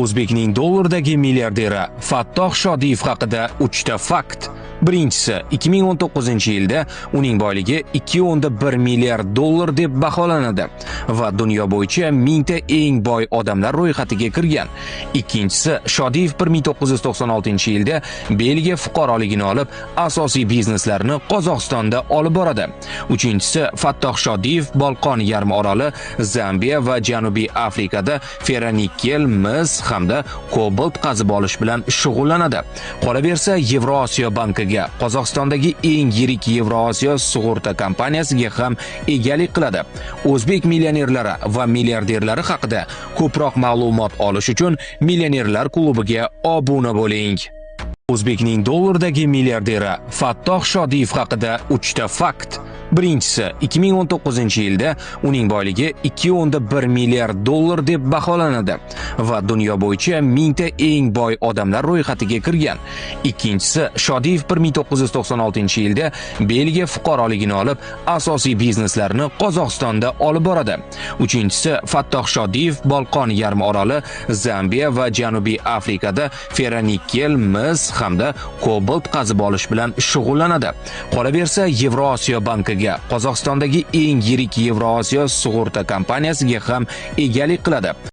O'zbekning dollardagi milliarderi Fattoh Shodiyev haqida 3 ta fakt. Birinchisi, 2019-yilda uning boyligi 2.1 milliard dollar deb baholanadi va dunyo bo'yicha 1000 ta eng boy odamlar ro'yxatiga kirgan. Ikkinchisi, Shodiyev 1996-yilda Belgiya fuqaroligini olib, asosiy bizneslarini Qozog'istonda olib boradi. Uchinchisi, Fattoh Shodiyev Bolqon yarim oroli, Zambiya va Janubiy Afrikada ferronikkel, mis hamda kobalt qazib olish bilan shug'ullanadi. Qolaversa, Yevrosiyo bankiga Qozog'istondagi eng yirik Yevrosiyo sug'urta kompaniyasiga ham egalik qiladi. O'zbek millionerlari va milliarderlari haqida ko'proq ma'lumot olish uchun Millionerlar klubiga obuna bo'ling. O'zbekning dollardagi milliarderi Fattoh Shodiyev haqida 3 ta fakt. Birinchisi, 2019-yilda uning boyligi 2.1 milliard dollar deb baholanadi va dunyo bo'yicha 1000 ta eng boy odamlar ro'yxatiga kirgan. Ikkinchisi, Shodiyev 1996-yilda Belgiya fuqaroligini olib, asosiy bizneslarini Qozog'istonda olib boradi. Uchinchisi, Fattoh Shodiyev Bolqon yarim oroli, Zambiya va Janubiy Afrikada ferronikkel, mis hamda kobalt qazib olish bilan shug'ullanadi. Qolaversa, Yevrosiyo bankiga Qozog'istondagi eng yirik Yevrosiyo sug'urta kompaniyasiga ham egalik qiladi.